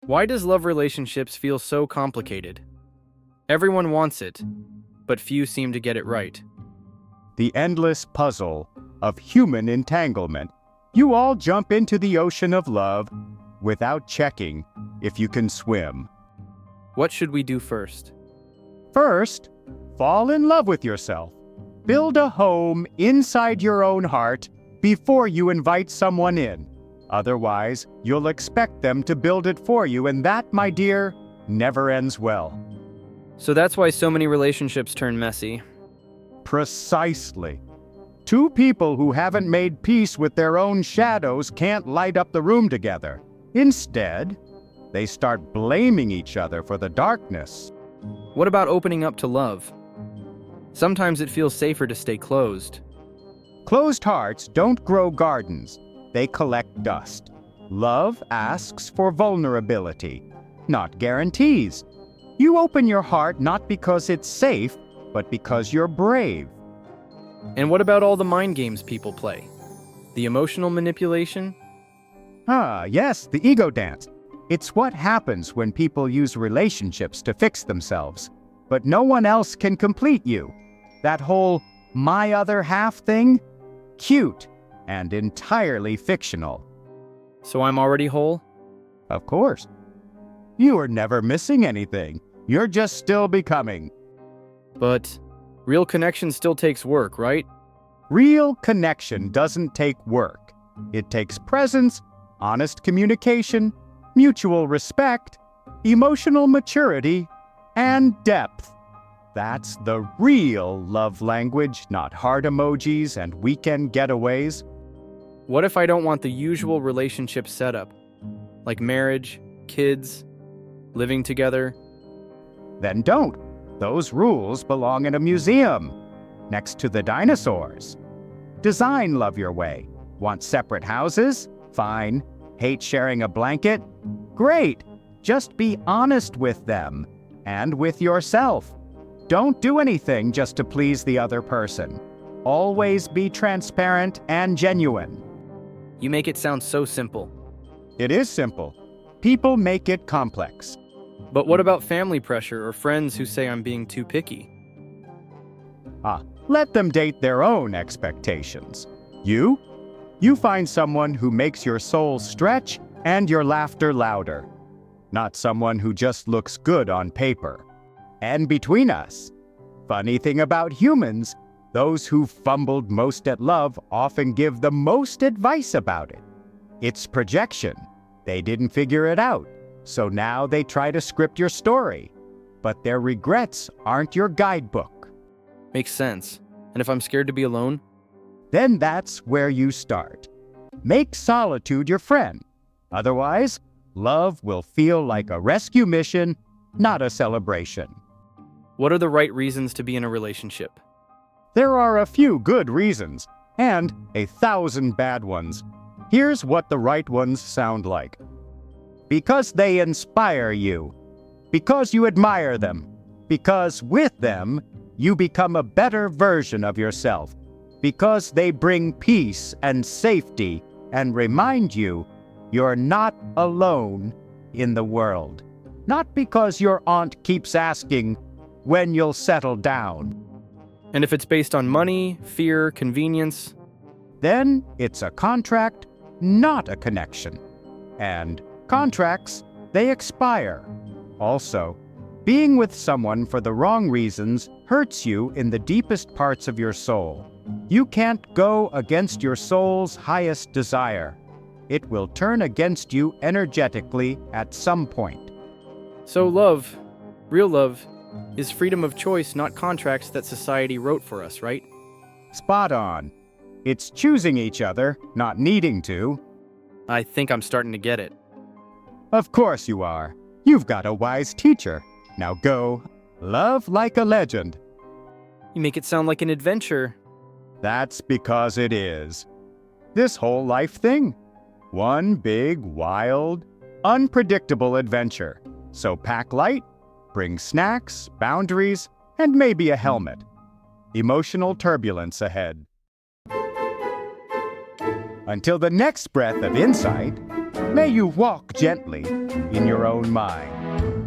Why does love relationships feel so complicated? Everyone wants it, but few seem to get it right. The endless puzzle of human entanglement. You all jump into the ocean of love without checking if you can swim. What should we do first? First, fall in love with yourself. Build a home inside your own heart before you invite someone in. Otherwise, you'll expect them to build it for you, and that, my dear, never ends well. So that's why so many relationships turn messy. Precisely. Two people who haven't made peace with their own shadows can't light up the room together. Instead, they start blaming each other for the darkness. What about opening up to love? Sometimes it feels safer to stay closed. Closed hearts don't grow gardens. They collect dust. Love asks for vulnerability, not guarantees. You open your heart not because it's safe, but because you're brave. And what about all the mind games people play? The emotional manipulation? Yes, the ego dance. It's what happens when people use relationships to fix themselves. But no one else can complete you. That whole my other half thing? Cute and entirely fictional. So I'm already whole? Of course. You are never missing anything. You're just still becoming. But real connection still takes work, right? Real connection doesn't take work. It takes presence, honest communication, mutual respect, emotional maturity, and depth. That's the real love language, not heart emojis and weekend getaways. What if I don't want the usual relationship setup? Like marriage, kids, living together? Then don't. Those rules belong in a museum, next to the dinosaurs. Design love your way. Want separate houses? Fine. Hate sharing a blanket? Great. Just be honest with them and with yourself. Don't do anything just to please the other person. Always be transparent and genuine. You make it sound so simple. It is simple. People make it complex. But what about family pressure or friends who say I'm being too picky? Let them date their own expectations. You find someone who makes your soul stretch and your laughter louder. Not someone who just looks good on paper. And between us, funny thing about humans, those who fumbled most at love often give the most advice about it. It's projection. They didn't figure it out, so now they try to script your story. But their regrets aren't your guidebook. Makes sense. And if I'm scared to be alone? Then that's where you start. Make solitude your friend. Otherwise, love will feel like a rescue mission, not a celebration. What are the right reasons to be in a relationship? There are a few good reasons, and 1,000 bad ones. Here's what the right ones sound like. Because they inspire you. Because you admire them. Because with them, you become a better version of yourself. Because they bring peace and safety and remind you you're not alone in the world. Not because your aunt keeps asking when you'll settle down. And if it's based on money, fear, convenience? Then it's a contract, not a connection. And contracts, they expire. Also, being with someone for the wrong reasons hurts you in the deepest parts of your soul. You can't go against your soul's highest desire. It will turn against you energetically at some point. So love, real love, is freedom of choice, not contracts that society wrote for us, right? Spot on. It's choosing each other, not needing to. I think I'm starting to get it. Of course you are. You've got a wise teacher. Now go, love like a legend. You make it sound like an adventure. That's because it is. This whole life thing. One big, wild, unpredictable adventure. So pack light, bring snacks, boundaries, and maybe a helmet. Emotional turbulence ahead. Until the next breath of insight, May you walk gently in your own mind.